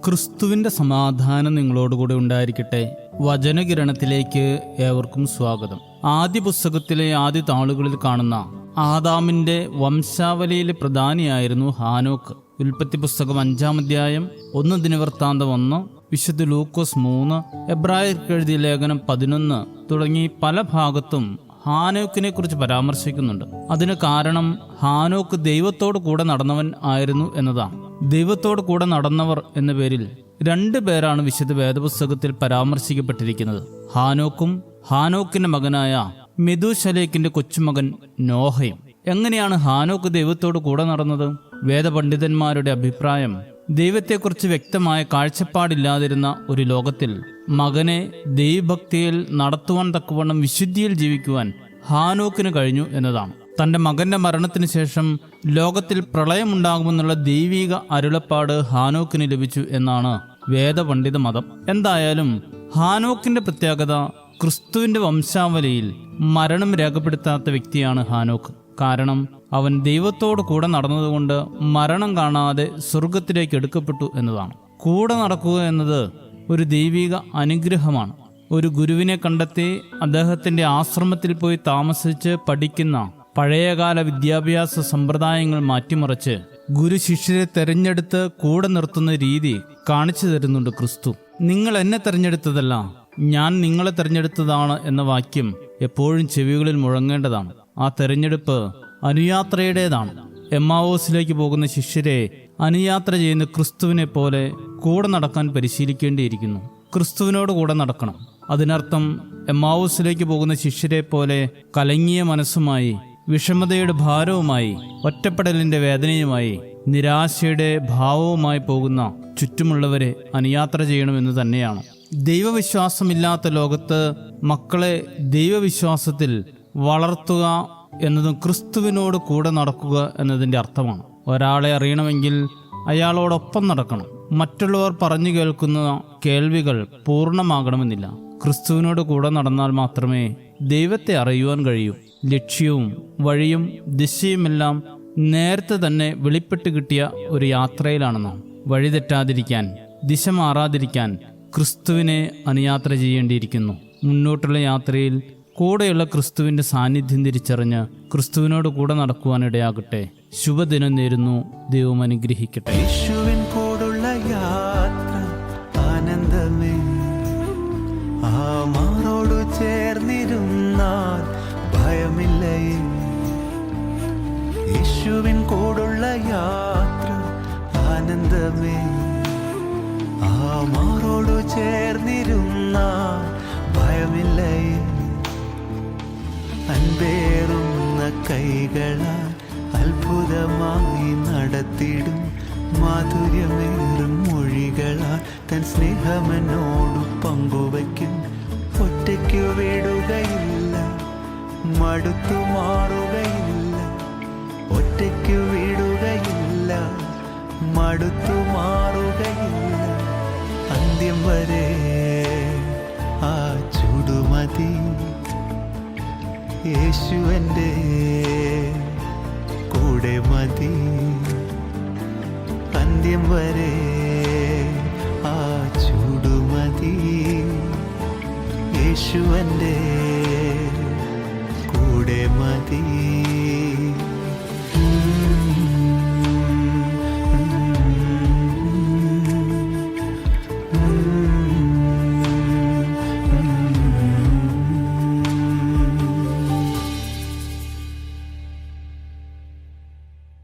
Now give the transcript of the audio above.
ക്രിസ്തുവിൻ്റെ സമാധാനം നിങ്ങളോടുകൂടി ഉണ്ടായിരിക്കട്ടെ. വചനകിരണത്തിലേക്ക് ഏവർക്കും സ്വാഗതം. ആദ്യ പുസ്തകത്തിലെ ആദ്യ താളുകളിൽ കാണുന്ന ആദാമിൻ്റെ വംശാവലിയിലെ പ്രധാനിയായിരുന്നു ഹാനോക്ക്. ഉൽപ്പത്തി പുസ്തകം 5-ാം അധ്യായം, 1 ദിനവൃത്താന്തം 1, വിശുദ്ധ ലൂക്കോസ് 3, എബ്രായർക്ക് എഴുതിയ ലേഖനം 11 തുടങ്ങി പല ഭാഗത്തും ഹാനോക്കിനെ കുറിച്ച് പരാമർശിക്കുന്നുണ്ട്. അതിന് കാരണം ഹാനോക്ക് ദൈവത്തോട് കൂടെ നടന്നവൻ ആയിരുന്നു എന്നതാണ്. ദൈവത്തോട് കൂടെ നടന്നവർ എന്ന പേരിൽ 2 പേരാണ് വിശുദ്ധ വേദപുസ്തകത്തിൽ പരാമർശിക്കപ്പെട്ടിരിക്കുന്നത്. ഹാനോക്കും ഹാനോക്കിന്റെ മകനായ മെഥൂശലേഖിന്റെ കൊച്ചുമകൻ നോഹയും. എങ്ങനെയാണ് ഹാനോക്ക് ദൈവത്തോട് കൂടെ നടന്നത്? വേദപണ്ഡിതന്മാരുടെ അഭിപ്രായം, ദൈവത്തെക്കുറിച്ച് വ്യക്തമായ കാഴ്ചപ്പാടില്ലാതിരുന്ന ഒരു ലോകത്തിൽ മകനെ ദൈവഭക്തിയിൽ നടത്തുവാൻ തക്കവണ്ണം വിശുദ്ധിയിൽ ജീവിക്കുവാൻ ഹാനോക്കിന് കഴിഞ്ഞു എന്നതാണ്. തന്റെ മകന്റെ മരണത്തിന് ശേഷം ലോകത്തിൽ പ്രളയമുണ്ടാകുമെന്നുള്ള ദൈവിക അരുളപ്പാട് ഹാനോക്കിന് ലഭിച്ചു എന്നാണ് വേദപണ്ഡിത മതം. എന്തായാലും ഹാനോക്കിന്റെ പ്രത്യേകത, ക്രിസ്തുവിന്റെ വംശാവലിയിൽ മരണം രേഖപ്പെടുത്താത്ത വ്യക്തിയാണ് ഹാനോക്ക്. കാരണം അവൻ ദൈവത്തോട് കൂടെ നടന്നതുകൊണ്ട് മരണം കാണാതെ സ്വർഗത്തിലേക്ക് എടുക്കപ്പെട്ടു എന്നതാണ്. കൂടെ നടക്കുക എന്നത് ഒരു ദൈവിക അനുഗ്രഹമാണ്. ഒരു ഗുരുവിനെ കണ്ടെത്തി അദ്ദേഹത്തിന്റെ ആശ്രമത്തിൽ പോയി താമസിച്ച് പഠിക്കുന്ന പഴയകാല വിദ്യാഭ്യാസ സമ്പ്രദായങ്ങൾ മാറ്റിമറിച്ച് ഗുരു ശിഷ്യരെ തെരഞ്ഞെടുത്ത് കൂടെ നിർത്തുന്ന രീതി കാണിച്ചു തരുന്നുണ്ട് ക്രിസ്തു. നിങ്ങൾ എന്നെ തെരഞ്ഞെടുത്തതല്ല, ഞാൻ നിങ്ങളെ തെരഞ്ഞെടുത്തതാണ് എന്ന വാക്യം എപ്പോഴും ചെവികളിൽ മുഴങ്ങേണ്ടതാണ്. ആ തെരഞ്ഞെടുപ്പ് അനുയാത്രയുടേതാണ്. എമ്മാവോസിലേക്ക് പോകുന്ന ശിഷ്യരെ അനുയാത്ര ചെയ്യുന്ന ക്രിസ്തുവിനെ പോലെ കൂടെ നടക്കാൻ പരിശീലിക്കേണ്ടിയിരിക്കുന്നു. ക്രിസ്തുവിനോട് കൂടെ നടക്കണം. അതിനർത്ഥം എമ്മാവോസിലേക്ക് പോകുന്ന ശിഷ്യരെ പോലെ കലങ്ങിയ മനസ്സുമായി, വിഷമതയുടെ ഭാരവുമായി, ഒറ്റപ്പെടലിന്റെ വേദനയുമായി, നിരാശയുടെ ഭാവവുമായി പോകുന്ന ചുറ്റുമുള്ളവരെ അനുയാത്ര ചെയ്യണമെന്ന് തന്നെയാണ്. ദൈവവിശ്വാസമില്ലാത്ത ലോകത്ത് മക്കളെ ദൈവവിശ്വാസത്തിൽ വളർത്തുക എന്നതും ക്രിസ്തുവിനോട് കൂടെ നടക്കുക എന്നതിൻ്റെ അർത്ഥമാണ്. ഒരാളെ അറിയണമെങ്കിൽ അയാളോടൊപ്പം നടക്കണം. മറ്റുള്ളവർ പറഞ്ഞു കേൾക്കുന്ന കേൾവികൾ പൂർണ്ണമാകണമെന്നില്ല. ക്രിസ്തുവിനോട് കൂടെ നടന്നാൽ മാത്രമേ ദൈവത്തെ അറിയുവാൻ കഴിയൂ. ലക്ഷ്യവും വഴിയും ദിശയുമെല്ലാം നേരത്തെ തന്നെ വെളിപ്പെട്ട് കിട്ടിയ ഒരു യാത്രയിലാണ് നാം. വഴി തെറ്റാതിരിക്കാൻ, ദിശ മാറാതിരിക്കാൻ ക്രിസ്തുവിനെ അനുയാത്ര ചെയ്യേണ്ടിയിരിക്കുന്നു. മുന്നോട്ടുള്ള യാത്രയിൽ കൂടെയുള്ള ക്രിസ്തുവിന്റെ സാന്നിധ്യം തിരിച്ചറിഞ്ഞ് ക്രിസ്തുവിനോട് കൂടെ നടക്കുവാനിടയാകട്ടെ. ശുഭദിനം നേരുന്നു. ദൈവം അനുഗ്രഹിക്കട്ടെ. യേശുവിൻ കൂടെയുള്ള യാത്ര ആനന്ദമേ, ആ മാറോട് ചേർന്നിരുന്നാൽ ഭയമില്ലേ. യേശുവിൻ കൂടെയുള്ള യാത്ര ആനന്ദമേ, ആ മാറോട് ചേർന്നിരുന്നാൽ ഭയമില്ലേ. അൻപേറുന്ന കൈകളാൽ അത്ഭുതമായി നടത്തിടും, മാധുര്യമേറും മൊഴികളാൽ തൻ സ്നേഹമെന്നോട് പങ്കുവയ്ക്കും. ഒറ്റയ്ക്കു വിടുകയില്ല, മടുത്തു മാറുകയില്ല. ഒറ്റയ്ക്കു വിടുകയില്ല, മടുത്തു മാറുകയില്ല. അന്ത്യം വരെ ആ ചുടുമതി. യേശു എൻ്റെ കൂടെ മതി. അന്ത്യം വരെ ആ ചൂടുമതി. യേശു എൻ്റെ കൂടെ മതി.